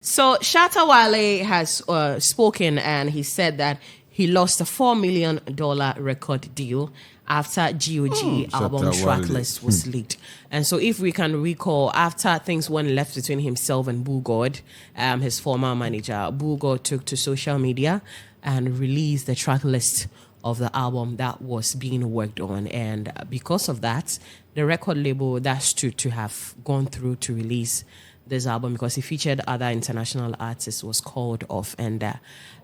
So Shatta Wale has spoken, and he said that he lost a $4 million record deal after GOG album tracklist was leaked. And so if we can recall, after things went left between himself and Bullgod, his former manager, Bullgod took to social media and released the tracklist of the album that was being worked on. And because of that, the record label that stood to have gone through to release this album, because he featured other international artists, was called off. And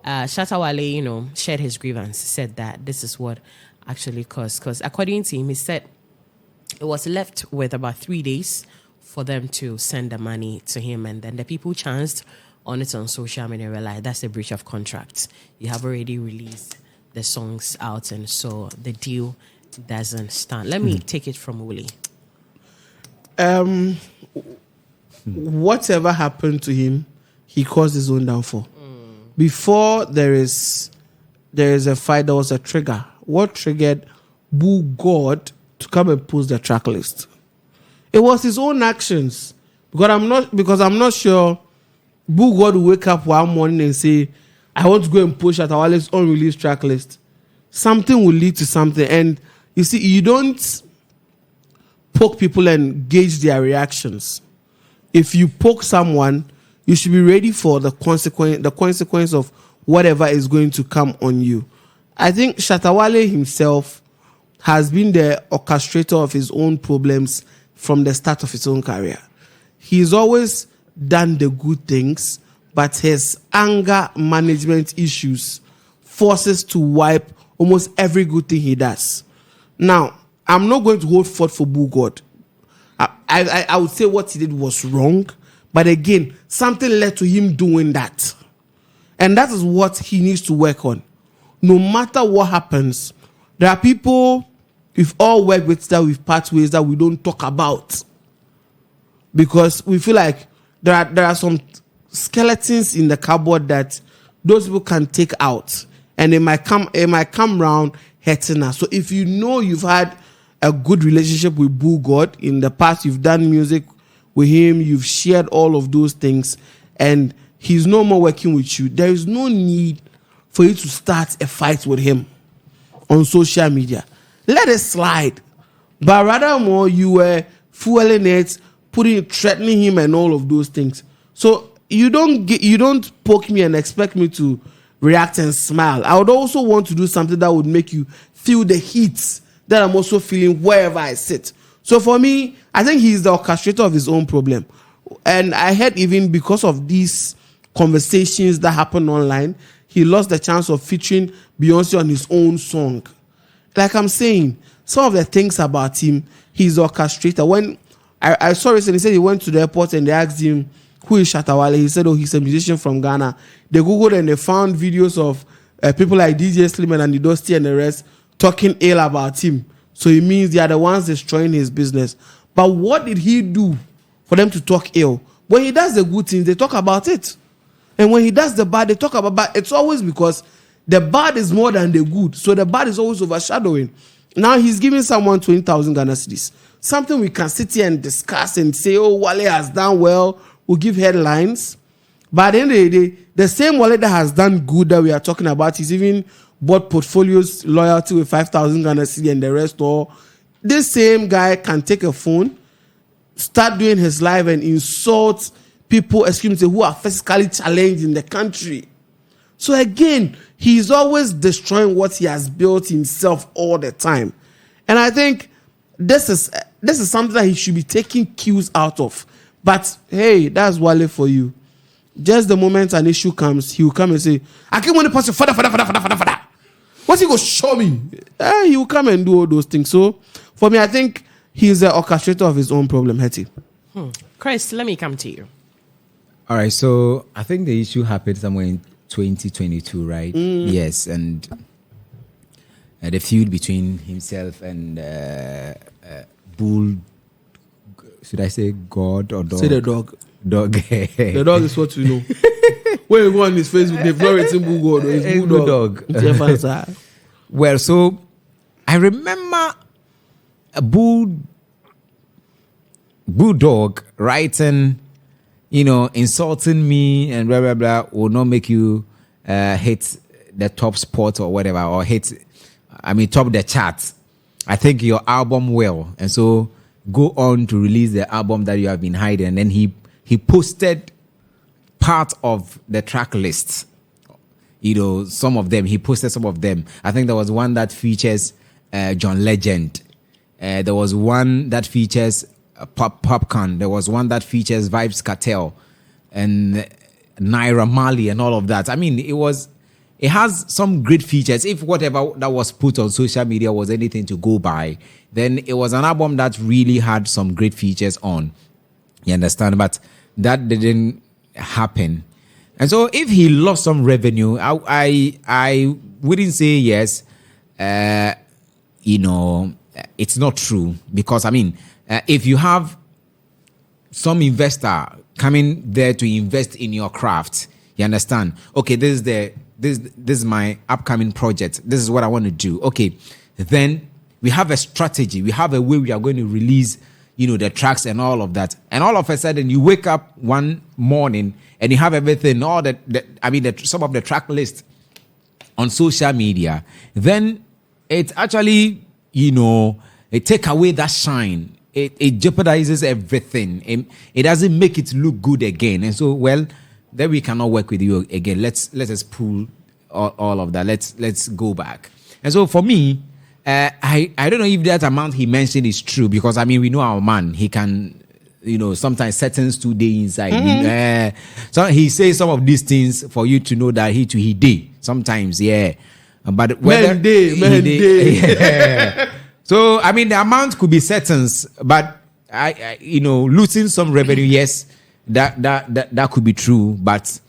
Shatta Wale, shared his grievance, said that this is what actually caused. Because according to him, he said it was left with about 3 days for them to send the money to him. And then the people chanced on it on social media, realized that's a breach of contract. You have already released the songs out, and so the deal doesn't stand. Let me take it from Willie. Whatever happened to him, he caused his own downfall. Before there is a fight, there was a trigger. What triggered Bullgod to come and post the track list? It was his own actions. Because I'm not sure Bullgod will wake up one morning and say, I want to go and push Shatta Wale's unreleased track list. Something will lead to something. And you see, you don't poke people and gauge their reactions. If you poke someone, you should be ready for the consequence of whatever is going to come on you. I think Shatta Wale himself has been the orchestrator of his own problems from the start of his own career. He's always done the good things, but his anger management issues forces to wipe almost every good thing he does. Now, I'm not going to hold forth for Bullgod. I would say what he did was wrong, but again, something led to him doing that. And that is what he needs to work on. No matter what happens, there are people we've all worked with that we've part ways that we don't talk about. Because we feel like there are some skeletons in the cupboard that those people can take out. And it might come round hurting us. So if you know you've had a good relationship with Bullgod in the past, you've done music with him, you've shared all of those things, and he's no more working with you, there is no need for you to start a fight with him on social media. Let it slide. But rather more, you were fueling it, threatening him and all of those things. So you don't poke me and expect me to react and smile. I would also want to do something that would make you feel the heat that I'm also feeling wherever I sit. So for me, I think he's the orchestrator of his own problem. And I heard even because of these conversations that happen online, he lost the chance of featuring Beyonce on his own song. Like I'm saying, some of the things about him, he's the orchestrator. When I saw recently, he said he went to the airport and they asked him, who is Shatta Wale? He said, he's a musician from Ghana. They Googled and they found videos of people like DJ Slimane and Dusty and the rest talking ill about him. So it means they are the ones destroying his business. But what did he do for them to talk ill? When he does the good things, they talk about it. And when he does the bad, they talk about bad. It's always because the bad is more than the good. So the bad is always overshadowing. Now he's giving someone 20,000 Ghana cedis. Something we can sit here and discuss and say, Wale has done well. We'll give headlines. But at the end of the day, the same Wale that has done good that we are talking about, he's even bought portfolios loyalty with 5,000 Ghana cedi and the rest. Or this same guy can take a phone, start doing his live and insult people, who are physically challenged in the country. So again, he's always destroying what he has built himself all the time. And I think this is something that he should be taking cues out of. But hey, that's Wale for you. Just the moment an issue comes, he will come and say, I can't want to pass you father. What's he going to show me? He will come and do all those things. So for me, I think he's the orchestrator of his own problem, Hetty. Chris, let me come to you. All right, so I think the issue happened somewhere in 2022, right? Yes, and the feud between himself and Bull, should I say God or dog? Say the dog. Dog. The dog is what we know. When you go on his Facebook, they've not written Bullgod. It's Bulldog. Well, so I remember a Bulldog writing, insulting me and blah, blah, blah will not make you hit the top spot or whatever, or top the charts. I think your album will. And so go on to release the album that you have been hiding. And then he posted part of the track list. Some of them. He posted some of them. I think there was one that features John Legend. There was one that features Popcorn. There was one that features Vybz Kartel and Naira Marley and all of that. I mean, it has some great features. If whatever that was put on social media was anything to go by, then it was an album that really had some great features on. You understand? But that didn't happen. And so if he lost some revenue, I wouldn't say yes. It's not true, because if you have some investor coming there to invest in your craft, you understand? Okay, this is my upcoming project. This is what I want to do. Okay, then we have a strategy. We have a way we are going to release, the tracks and all of that. And all of a sudden, you wake up one morning and you have everything, some of the track list on social media. Then it actually, it take away that shine. It jeopardizes everything. It doesn't make it look good again. And so, then we cannot work with you again. Let us pull all of that. Let's go back. And so for me, I don't know if that amount he mentioned is true, because we know our man. He can, sometimes settings 2 days inside. So he says some of these things for you to know that he did sometimes, yeah. But whether yeah. So the amount could be settings, but losing some revenue, yes, that could be true. But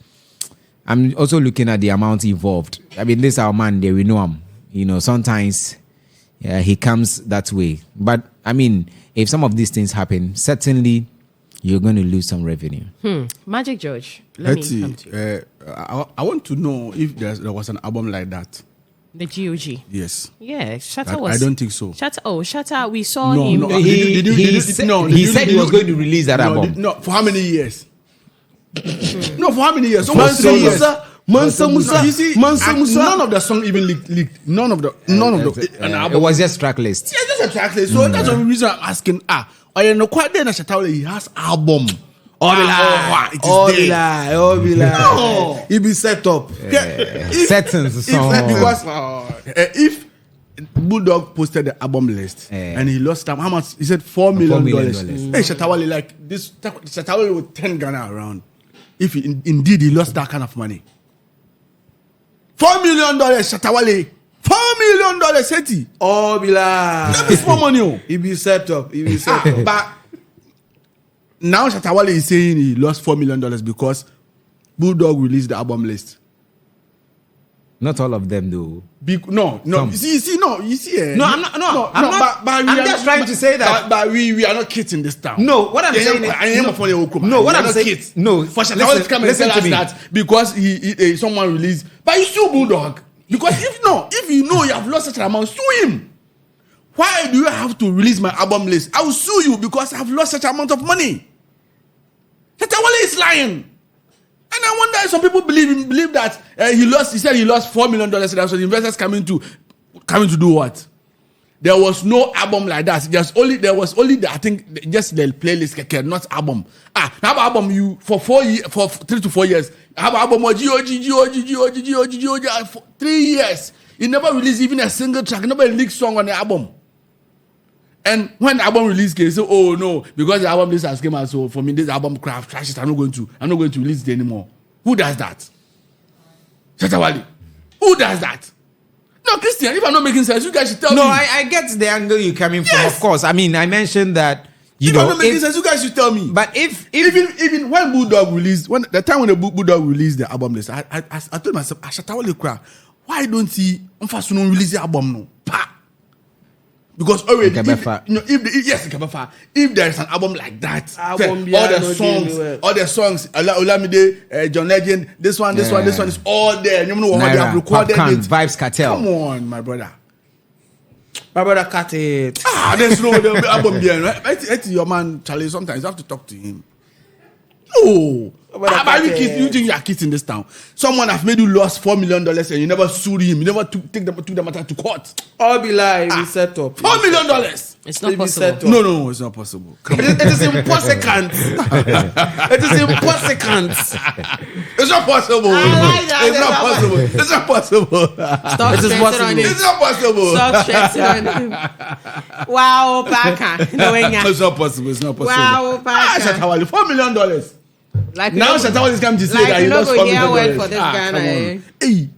I'm also looking at the amount involved. This is our man there, we know him. Sometimes he comes that way. But if some of these things happen, certainly you're going to lose some revenue. Magic George, let me come to you. I want to know if there was an album like that. The GOG. Yes. Yeah, Shatta was. I don't think so. Shatta, we saw him. No, he said he was going to release that album. No, for how many years? No, for how many years? Mansa Musa. None of the song even leaked. None of the an album. It was just track list. Yeah, just a track list. So that's the reason I'm asking. No, quite there. Shatta Wale, he has album. No, it be set up. Settings. If Bulldog posted the album list and he lost time, how much? He said $4 million. Hey, Shatta Wale, like this, Shatta Wale with 10 Ghana around. If indeed he lost that kind of money, $4 million, Shatta Wale. $4 million, Seti. That is more money. It be set up. But now Shatta Wale is saying he lost $4 million because Bulldog released the album list. Not all of them, though. No. You see. No, I'm not. I'm just trying to say that. But we are not kids in this town. No, what I'm saying is. No, what I'm saying. Kids. No, for Shatta Wale to come and tell us that because he someone released, but you sue Bulldog, because if you know you have lost such an amount, sue him. Why do you have to release my album list? I will sue you because I have lost such an amount of money. Shatta Wale is lying. And I wonder if some people believe that he said he lost $4 million. So that's what the investors coming to do what? There was no album like that. There was only I think just the playlist, not album. Have album you for 3 to 4 years. Have album or GOG for 3 years. He never released even a single track, never leaked song on the album. And when the album release came, say, oh no, because the album list has came out, so for me this album trash it. I'm not going to release it anymore. Who does that? Shatta Wale. Who does that? No, Christian, if I'm not making sense, you guys should tell me. No, I get the angle you're coming from, of course. I mentioned that if I'm not making sense, you guys should tell me. But if even when Bulldog released, the time when the Bulldog released the album list, I told myself, Shatta Wale cry. Why don't he release the album no? Because already, if there is an album like that, all the songs, Olamide, John Legend, this one is all there. You know what they have recorded it. Vybz Kartel. Come on, my brother. Cut it. There's no album there. Right? It's your man, Charlie. Sometimes you have to talk to him. No. How you think you are kids in this town? Someone has made you lost $4 million and you never sued him. You never took the matter to court. All be lie. We set up $4 million. It's not possible. No, it's not possible. It is impossible. It is impossible. It's not possible. It's not possible. It's not possible. Stop It is stressing possible. on him. It's not possible. Stop stressing on him. Wow, Baka. It's not possible. It's not possible. Wow, Baka. Shatta Wale, $4 million. Like Now Shatta Wale is coming to say like that he you know lost go $4 hear million. word for this Come Ghana. on. Hey,